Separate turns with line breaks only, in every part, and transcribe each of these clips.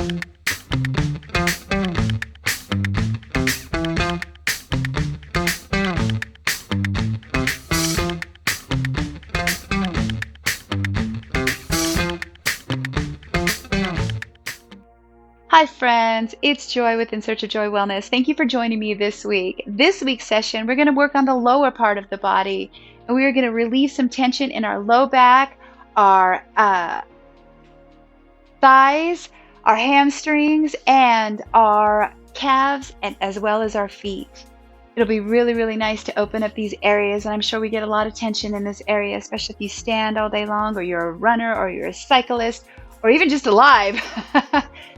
Hi friends, it's Joy with In Search of Joy Wellness. Thank you for joining me this week. This week's session, we're going to work on the lower part of the body, and we are going to relieve some tension in our low back, our thighs, our hamstrings, and our calves, and as well as our feet. It'll be really, really nice to open up these areas, and I'm sure we get a lot of tension in this area, especially if you stand all day long, or you're a runner, or you're a cyclist, or even just alive.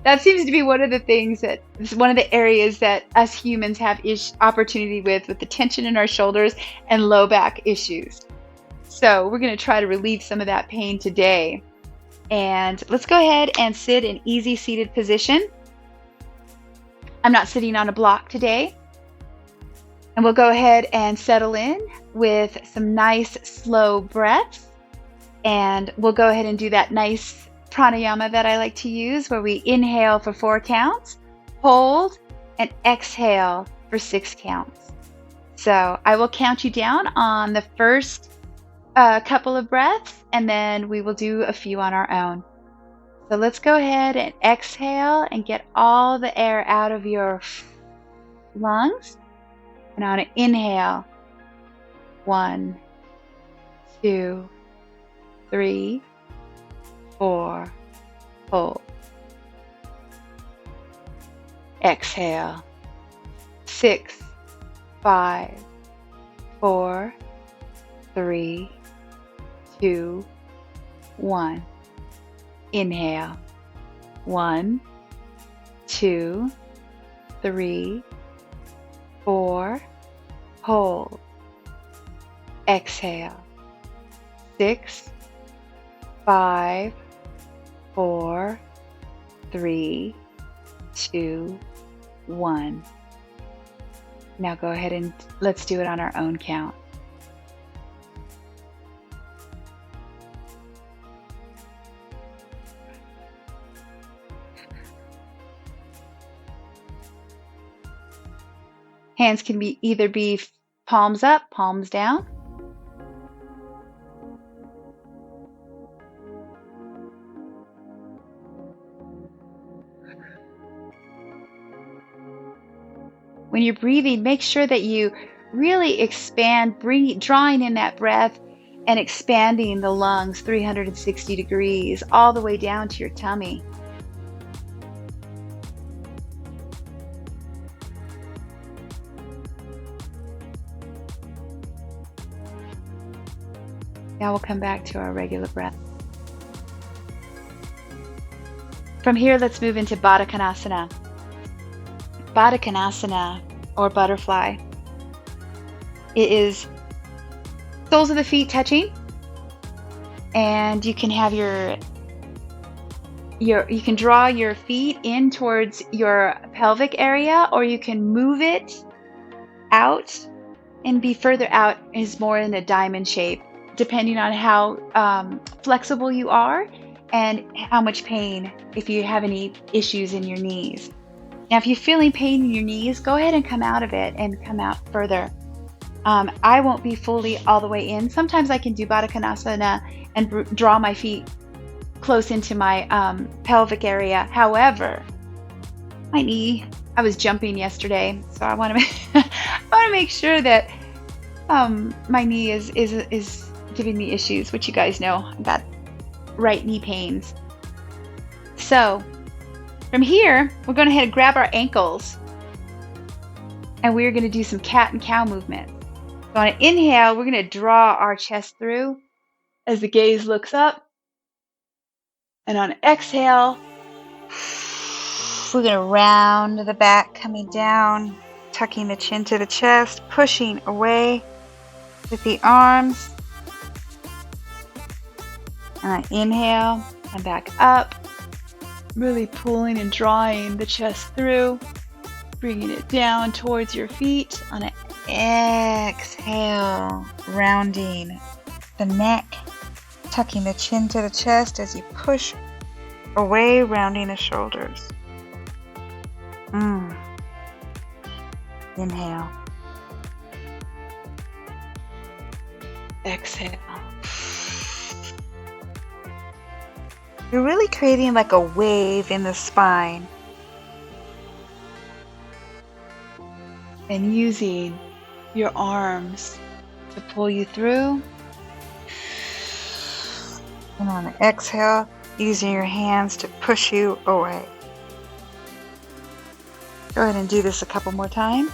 That seems to be one of the things that is one of the areas that us humans have opportunity with the tension in our shoulders and low back issues. So we're going to try to relieve some of that pain today. And let's go ahead and sit in easy seated position. I'm not sitting on a block today. And we'll go ahead and settle in with some nice slow breaths. And we'll go ahead and do that nice pranayama that I like to use, where we inhale for 4 counts, hold, and exhale for 6 counts. So I will count you down on the first couple of breaths, and then we will do a few on our own. So let's go ahead and exhale and get all the air out of your lungs. And on an inhale, 1, 2, 3, 4, hold. Exhale, 6, 5, 4, 3, 2, 1. Inhale, 1, 2, 3, 4, hold. Exhale, 6, 5, 4, 3, 2, 1. Now go ahead and let's do it on our own count. Hands can either be palms up, palms down. When you're breathing, make sure that you really expand, drawing in that breath and expanding the lungs 360 degrees all the way down to your tummy. Now we'll come back to our regular breath. From here, let's move into Baddha Konasana. Baddha Konasana, or butterfly. It is soles of the feet touching, and you can have you can draw your feet in towards your pelvic area, or you can move it out and be further out, is more in a diamond shape, depending on how flexible you are and how much pain, if you have any issues in your knees. Now, if you're feeling pain in your knees, go ahead and come out of it and come out further. I won't be fully all the way in. Sometimes I can do Baddha Konasana and draw my feet close into my pelvic area. However, my knee, I was jumping yesterday, so I want to make sure that my knee is giving me issues, which you guys know. I've got right knee pains. So from here, we're going to head and grab our ankles, and we're going to do some cat and cow movement. So on an inhale, we're going to draw our chest through as the gaze looks up. And on an exhale, we're going to round the back, coming down, tucking the chin to the chest, pushing away with the arms. And on inhale, and back up. Really pulling and drawing the chest through, bringing it down towards your feet. On an exhale, rounding the neck, tucking the chin to the chest as you push away, rounding the shoulders. Inhale. Exhale. You're really creating like a wave in the spine. And using your arms to pull you through. And on the exhale, using your hands to push you away. Go ahead and do this a couple more times.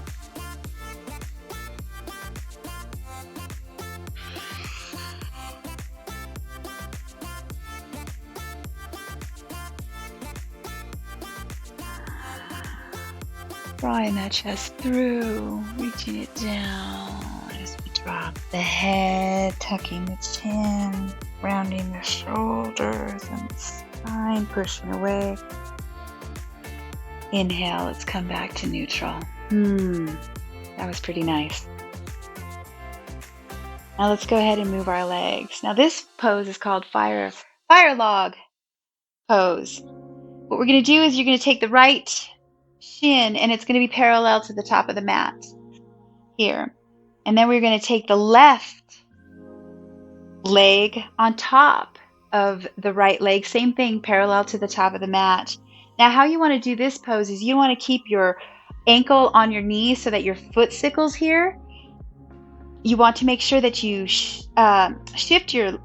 Drawing that chest through, reaching it down as we drop the head, tucking the chin, rounding the shoulders and the spine, pushing away. Inhale, let's come back to neutral. That was pretty nice. Now let's go ahead and move our legs. Now this pose is called fire log pose. What we're going to do is you're going to take the right shin and it's going to be parallel to the top of the mat here. And then we're going to take the left leg on top of the right leg. Same thing, parallel to the top of the mat. Now how you want to do this pose is you want to keep your ankle on your knee so that your foot sickles here. You want to make sure that you shift your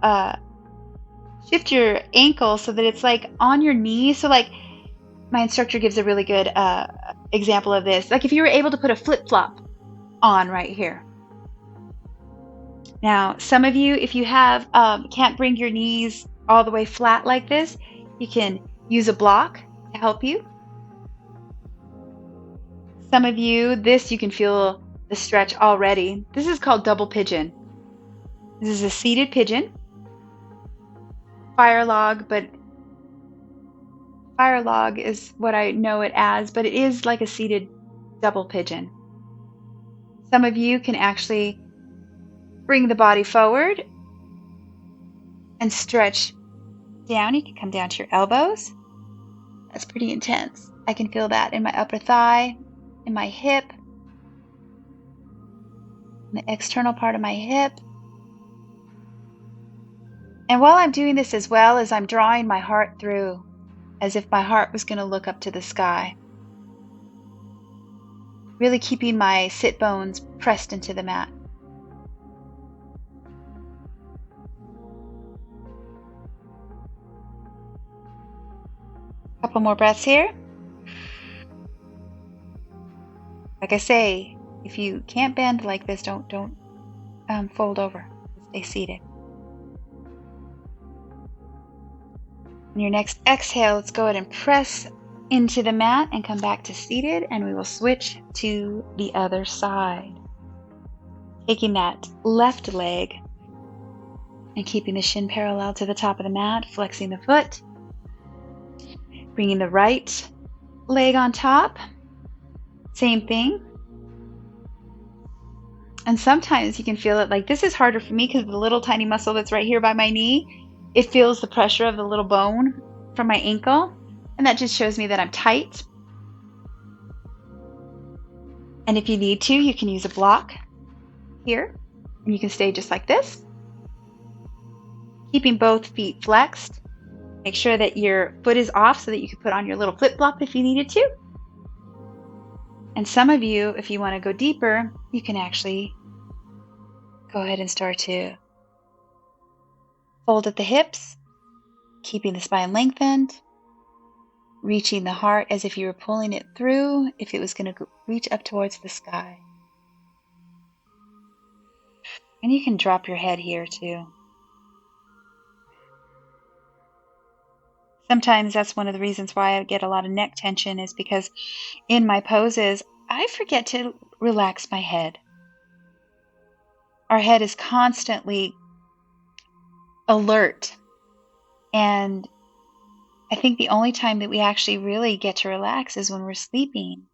ankle so that it's like on your knee. So like my instructor gives a really good example of this. Like if you were able to put a flip-flop on right here. Now, some of you, if you have can't bring your knees all the way flat like this, you can use a block to help you. Some of you, you can feel the stretch already. This is called double pigeon. This is a seated pigeon. Fire log, but fire log is what I know it as, but it is like a seated double pigeon. Some of you can actually bring the body forward and stretch down. You can come down to your elbows. That's pretty intense. I can feel that in my upper thigh, in my hip, in the external part of my hip. And while I'm doing this as well as I'm drawing my heart through, as if my heart was going to look up to the sky. Really keeping my sit bones pressed into the mat. Couple more breaths here. Like I say, if you can't bend like this, don't fold over. Stay seated. On your next exhale, let's go ahead and press into the mat and come back to seated, and we will switch to the other side. Taking that left leg and keeping the shin parallel to the top of the mat, flexing the foot. Bringing the right leg on top. Same thing. And sometimes you can feel it like this is harder for me because the little tiny muscle that's right here by my knee, it feels the pressure of the little bone from my ankle. And that just shows me that I'm tight. And if you need to, you can use a block here. And you can stay just like this. Keeping both feet flexed. Make sure that your foot is off so that you can put on your little flip-flop if you needed to. And some of you, if you want to go deeper, you can actually go ahead and start to fold at the hips, keeping the spine lengthened, reaching the heart as if you were pulling it through, if it was going to reach up towards the sky. And you can drop your head here too. Sometimes that's one of the reasons why I get a lot of neck tension is because in my poses, I forget to relax my head. Our head is constantly alert. And I think the only time that we actually really get to relax is when we're sleeping.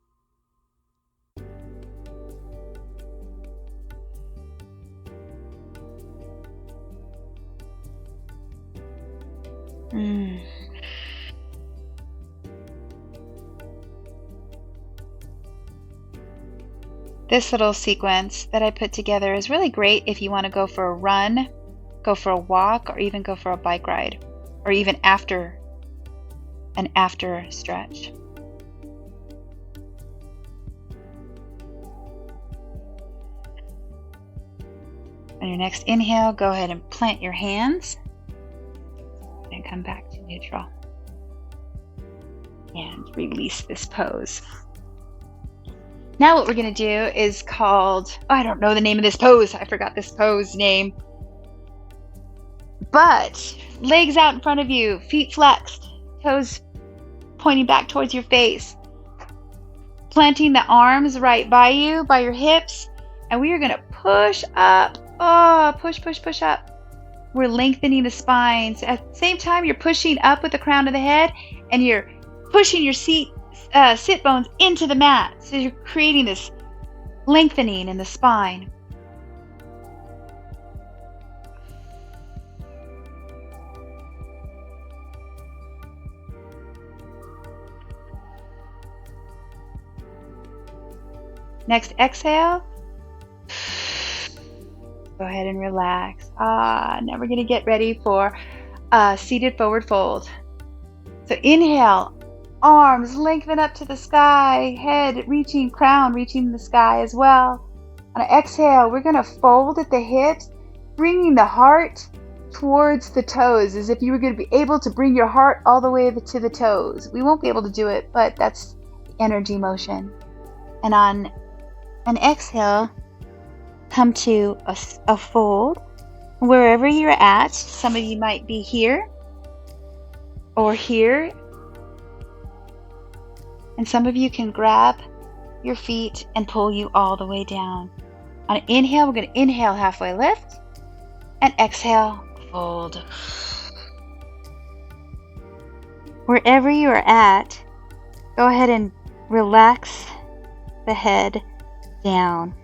This little sequence that I put together is really great if you want to go for a run, go for a walk, or even go for a bike ride, or even after an after stretch. On your next inhale, go ahead and plant your hands and come back to neutral. And release this pose. Now what we're going to do is called, I don't know the name of this pose. I forgot this pose name. But legs out in front of you, feet flexed, toes pointing back towards your face. Planting the arms right by you, by your hips. And we are going to push up. Oh, push, push, push up. We're lengthening the spine. So at the same time, you're pushing up with the crown of the head, and you're pushing your sit bones into the mat. So you're creating this lengthening in the spine. Next exhale. Go ahead and relax. Now we're going to get ready for seated forward fold. So inhale, arms lengthen up to the sky, head reaching, crown reaching the sky as well. On an exhale, we're going to fold at the hips, bringing the heart towards the toes, as if you were going to be able to bring your heart all the way to the toes. We won't be able to do it, but that's energy motion. And on an exhale, come to a fold wherever you're at. Some of you might be here or here, and some of you can grab your feet and pull you all the way down. On an inhale, we're going to inhale, halfway lift, and exhale, fold. Wherever you are at, go ahead and relax the head down.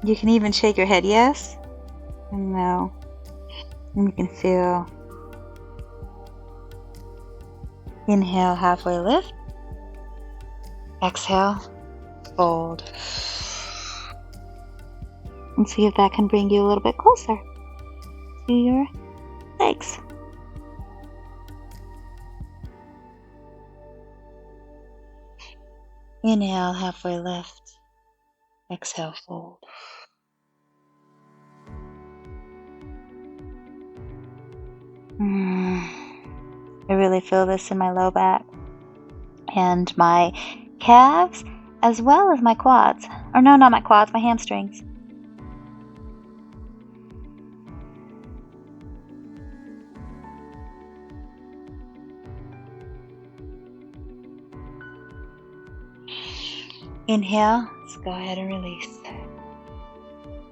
You can even shake your head yes and no. And you can feel. Inhale, halfway lift. Exhale, fold. And see if that can bring you a little bit closer to your legs. Inhale, halfway lift. Exhale, fold. I really feel this in my low back and my calves, as well as my quads. Or no, not my quads, my hamstrings. Inhale, let's go ahead and release.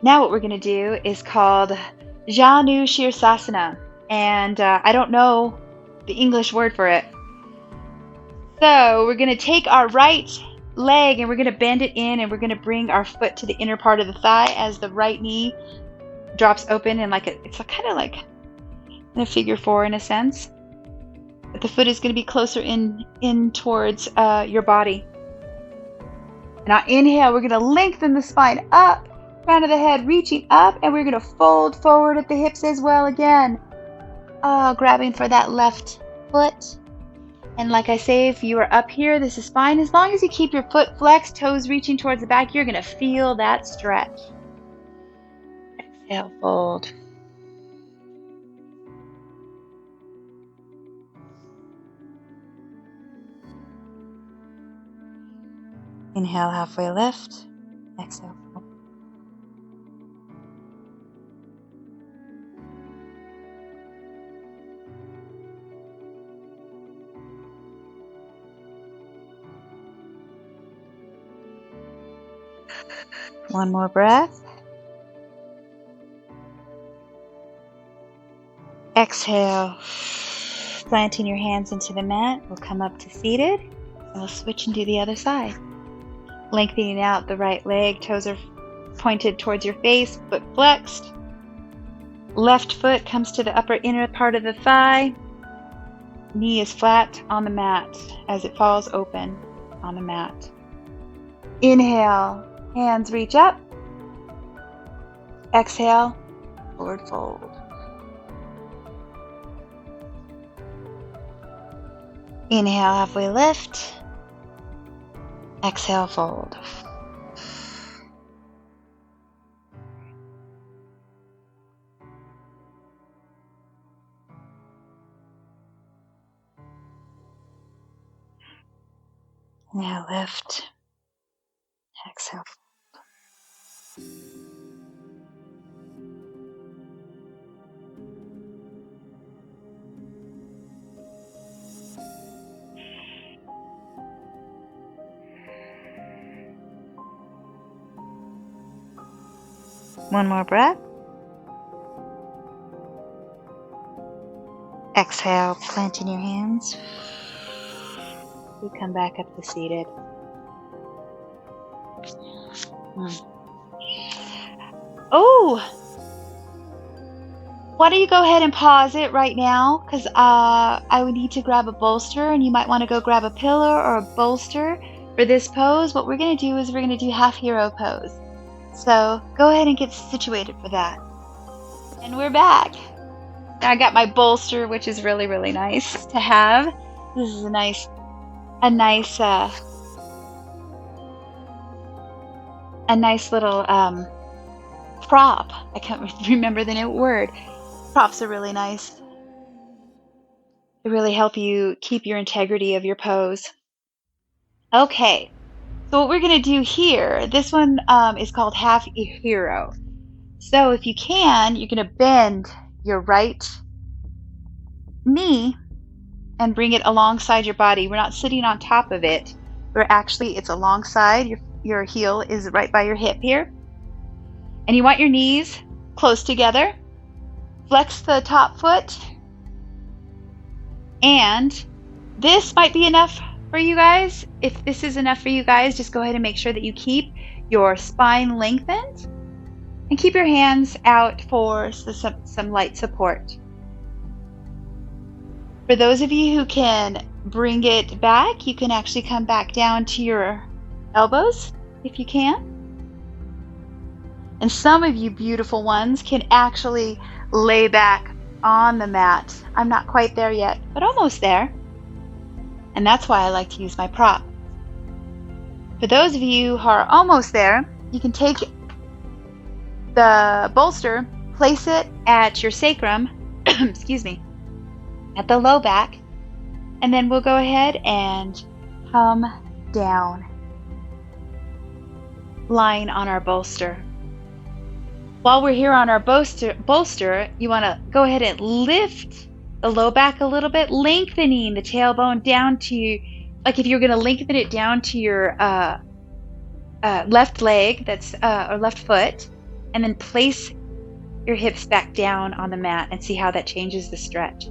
Now what we're going to do is called Janu Shirsasana. And I don't know the English word for it. So we're going to take our right leg and we're going to bend it in, and we're going to bring our foot to the inner part of the thigh as the right knee drops open, and it's kind of like in a figure four in a sense. But the foot is going to be closer in towards your body. Now inhale, we're going to lengthen the spine up, crown of the head reaching up, and we're going to fold forward at the hips as well again. Grabbing for that left foot. And like I say, if you are up here, this is fine. As long as you keep your foot flexed, toes reaching towards the back, you're going to feel that stretch. Exhale, fold. Inhale, halfway lift. Exhale, fold. One more breath. Exhale, planting your hands into the mat. We'll come up to seated, and we'll switch and do the other side. Lengthening out the right leg, toes are pointed towards your face, foot flexed. Left foot comes to the upper inner part of the thigh. Knee is flat on the mat as it falls open on the mat. Inhale, hands reach up. Exhale, forward fold. Inhale, halfway lift. Exhale, fold. Now lift. Exhale. One more breath. Exhale, planting your hands. We come back up to seated. Oh, why don't you go ahead and pause it right now? Because I would need to grab a bolster, and you might want to go grab a pillow or a bolster for this pose. What we're going to do is we're going to do half hero pose. So go ahead and get situated for that. And we're back. I got my bolster, which is really, really nice to have. This is a nice little prop. I can't remember the new word. Props are really nice. They really help you keep your integrity of your pose. Okay, so what we're going to do here, this one is called half hero. So if you can, you're going to bend your right knee and bring it alongside your body. We're not sitting on top of it. It's alongside. Your heel is right by your hip here. And you want your knees close together. Flex the top foot. And this might be enough for you guys. If this is enough for you guys, just go ahead and make sure that you keep your spine lengthened and keep your hands out for some light support. For those of you who can bring it back, you can actually come back down to your elbows if you can. And some of you beautiful ones can actually lay back on the mat. I'm not quite there yet, but almost there. And that's why I like to use my prop. For those of you who are almost there, you can take the bolster, place it at your sacrum, excuse me, at the low back, and then we'll go ahead and come down, lying on our bolster. While we're here on our bolster, you want to go ahead and lift the low back a little bit, lengthening the tailbone down to, like if you're going to lengthen it down to your left leg, or left foot, and then place your hips back down on the mat and see how that changes the stretch.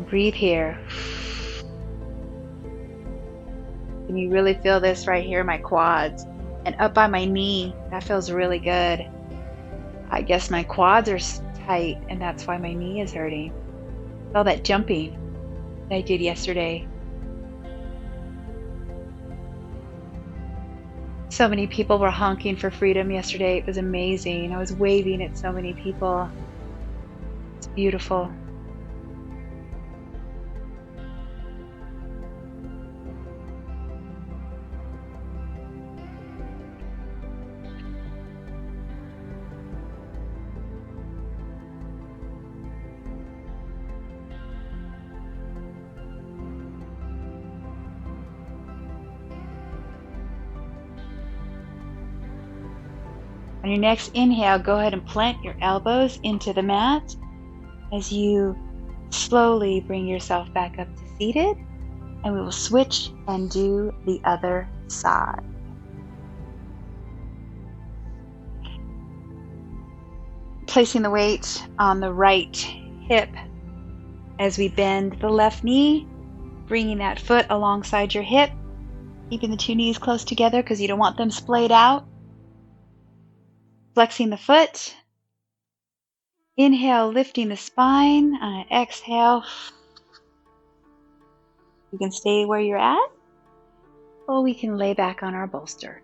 Breathe here. Can you really feel this right here, my quads? And up by my knee, that feels really good. I guess my quads are tight, and that's why my knee is hurting. All that jumping that I did yesterday. So many people were honking for freedom yesterday. It was amazing. I was waving at so many people. It's beautiful. On your next inhale, go ahead and plant your elbows into the mat as you slowly bring yourself back up to seated, and we will switch and do the other side. Placing the weight on the right hip as we bend the left knee, bringing that foot alongside your hip, keeping the two knees close together because you don't want them splayed out. Flexing the foot, Inhale, lifting the spine. Exhale, you can stay where you're at, or we can lay back on our bolster.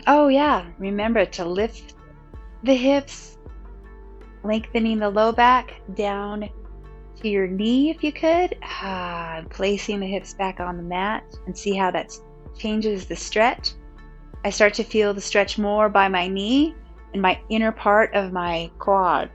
Oh yeah, remember to lift the hips, lengthening the low back down to your knee if you could. Placing the hips back on the mat and see how that changes the stretch. I start to feel the stretch more by my knee and my inner part of my quad.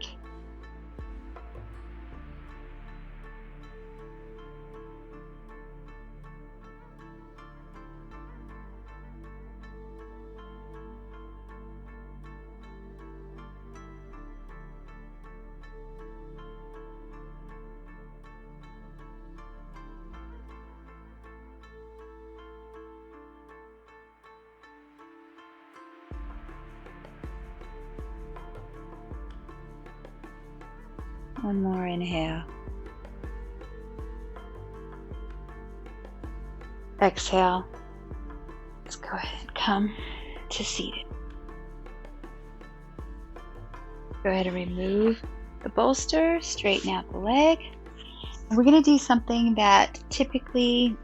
One more inhale. Exhale. Let's go ahead and come to seated. Go ahead and remove the bolster, straighten out the leg. And we're going to do something that typically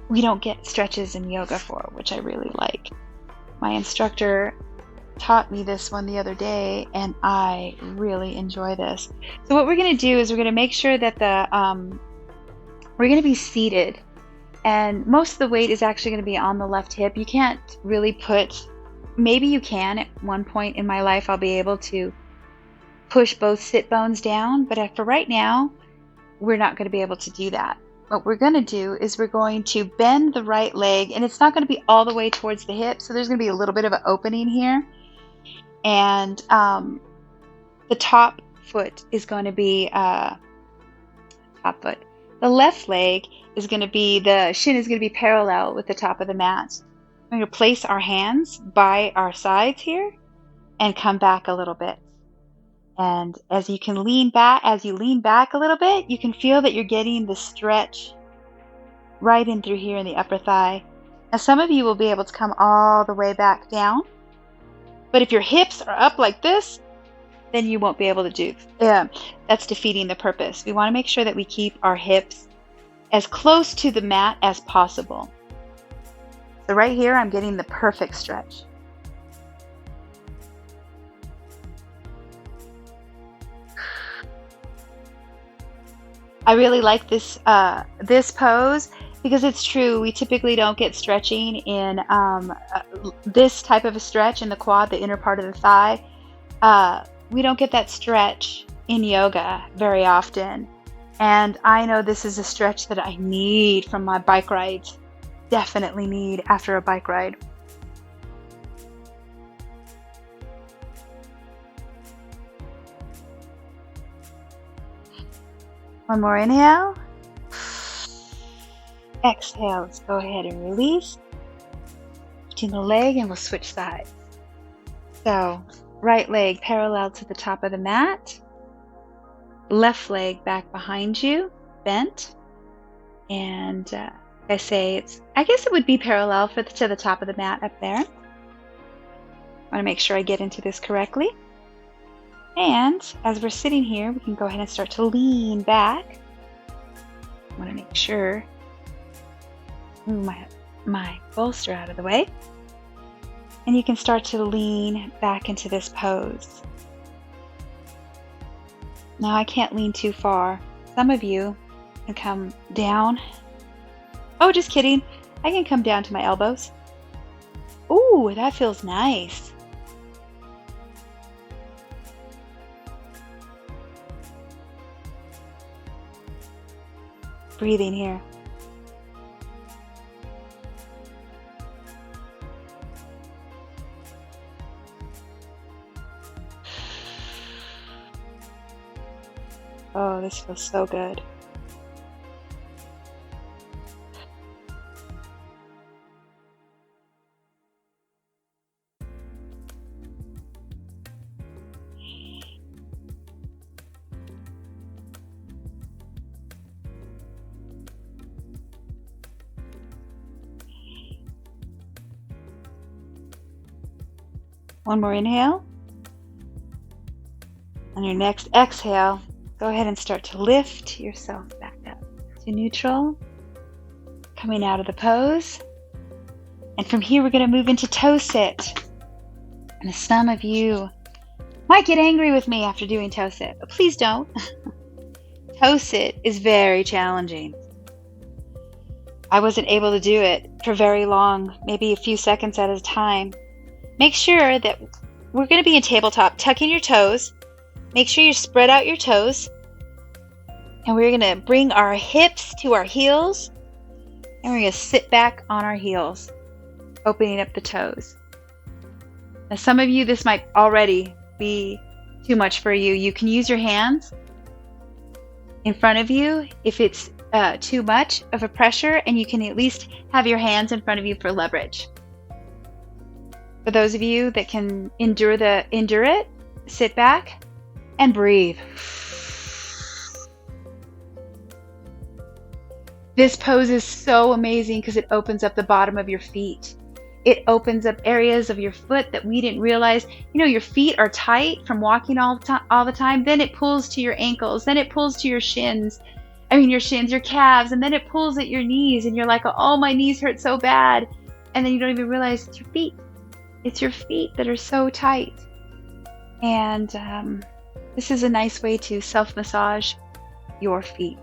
we don't get stretches in yoga for, which I really like. My instructor taught me this one the other day, and I really enjoy this. So what we're going to do is we're going to make sure that we're going to be seated, and most of the weight is actually going to be on the left hip. You can't really put, maybe you can at one point in my life, I'll be able to push both sit bones down, but for right now, we're not going to be able to do that. What we're going to do is we're going to bend the right leg, and it's not going to be all the way towards the hip, so there's going to be a little bit of an opening here. And the top foot is going to be top foot. The left leg is going to be, the shin is going to be parallel with the top of the mat. We're going to place our hands by our sides here and come back a little bit. And as you lean back a little bit, you can feel that you're getting the stretch right in through here in the upper thigh. Now some of you will be able to come all the way back down. But if your hips are up like this, then you won't be able to do. That's defeating the purpose. We want to make sure that we keep our hips as close to the mat as possible. So right here, I'm getting the perfect stretch. I really like this pose because it's true. We typically don't get stretching in this type of a stretch in the quad, the inner part of the thigh. We don't get that stretch in yoga very often. And I know this is a stretch that I need from my bike rides. Definitely need after a bike ride. One more inhale. Exhale. Let's go ahead and release. Lifting the leg, and we'll switch sides. So, right leg parallel to the top of the mat. Left leg back behind you, bent. And I guess it would be parallel to the top of the mat up there. I want to make sure I get into this correctly. And as we're sitting here, we can go ahead and start to lean back. I want to make sure, move my bolster out of the way. And you can start to lean back into this pose. Now I can't lean too far. Some of you can come down. Oh, just kidding. I can come down to my elbows. Ooh, that feels nice. Breathing here. Oh, this feels so good. One more inhale. On your next exhale, go ahead and start to lift yourself back up to neutral, coming out of the pose. And from here, we're going to move into toe sit. And some of you might get angry with me after doing toe sit, but please don't. Toe sit is very challenging. I wasn't able to do it for very long, maybe a few seconds at a time. Make sure that we're going to be in tabletop. Tuck in your toes. Make sure you spread out your toes. And we're going to bring our hips to our heels. And we're going to sit back on our heels, opening up the toes. Now, some of you, this might already be too much for you. You can use your hands in front of you if it's too much of a pressure, and you can at least have your hands in front of you for leverage. For those of you that can endure it, sit back and breathe. This pose is so amazing because it opens up the bottom of your feet. It opens up areas of your foot that we didn't realize. You know, your feet are tight from walking all the time. Then it pulls to your ankles. Then it pulls to your shins. Your calves. And then it pulls at your knees. And you're like, oh, my knees hurt so bad. And then you don't even realize it's your feet. It's your feet that are so tight. And this is a nice way to self-massage your feet.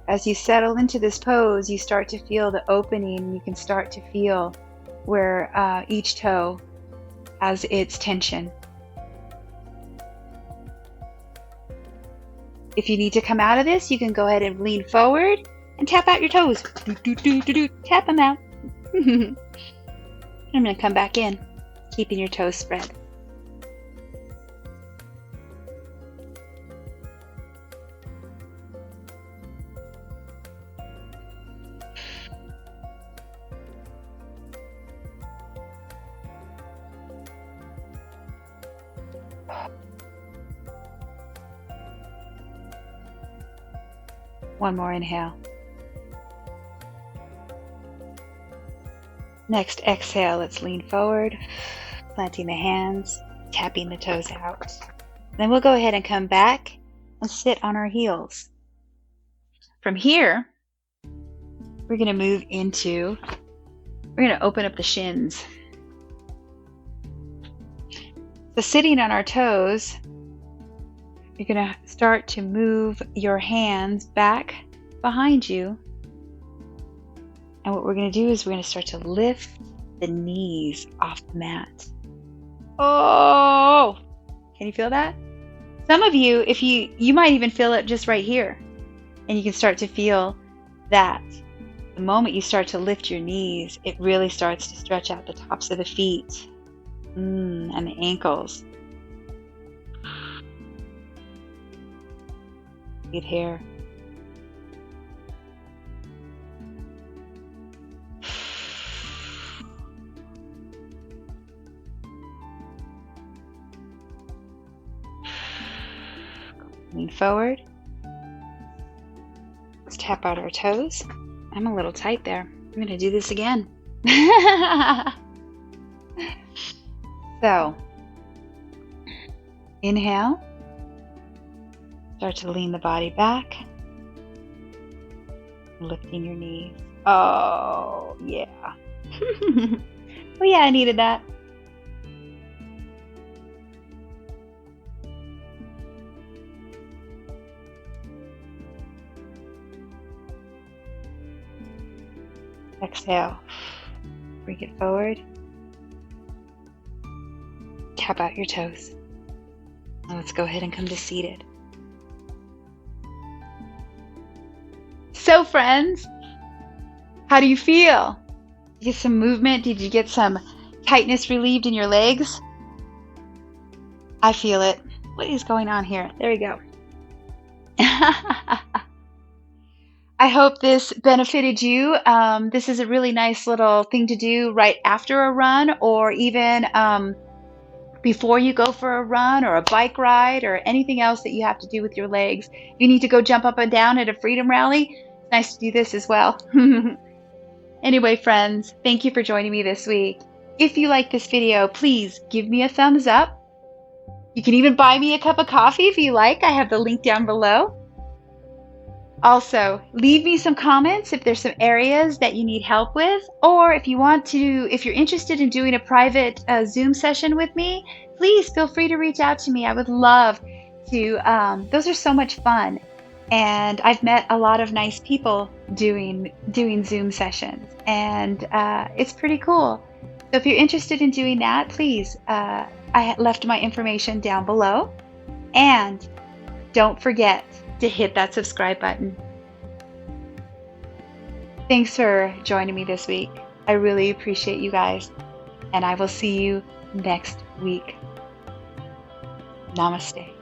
As you settle into this pose, you start to feel the opening. You can start to feel where each toe has its tension. If you need to come out of this, you can go ahead and lean forward and tap out your toes. Tap them out. I'm going to come back in, keeping your toes spread. One more inhale. Next exhale, let's lean forward, planting the hands, tapping the toes out. Then we'll go ahead and come back and sit on our heels. From here, we're going to open up the shins. So sitting on our toes, you're going to start to move your hands back behind you. And what we're going to do is we're going to start to lift the knees off the mat. Oh, can you feel that? Some of you, if you might even feel it just right here. And you can start to feel that. The moment you start to lift your knees, it really starts to stretch out the tops of the feet and the ankles. Breathe here. Lean forward. Let's tap out our toes. I'm a little tight there. I'm going to do this again. So, inhale. Start to lean the body back. Lifting your knees. Oh, yeah. Oh, yeah, I needed that. Exhale. Bring it forward. Tap out your toes. Now let's go ahead and come to seated. So friends, how do you feel? Did you get some movement? Did you get some tightness relieved in your legs? I feel it. What is going on here? There we go. I hope this benefited you. This is a really nice little thing to do right after a run, or even before you go for a run or a bike ride or anything else that you have to do with your legs. If you need to go jump up and down at a freedom rally, It's nice to do this as well. Anyway, friends, thank you for joining me this week. If you like this video, please give me a thumbs up. You can even buy me a cup of coffee if you like. I have the link down below. Also, leave me some comments if there's some areas that you need help with, or if you're interested in doing a private Zoom session with me, please feel free to reach out to me. I would love to. Those are so much fun, and I've met a lot of nice people doing Zoom sessions, and it's pretty cool. So if you're interested in doing that, please, I left my information down below, and don't forget to hit that subscribe button. Thanks for joining me this week. I really appreciate you guys, and I will see you next week. Namaste.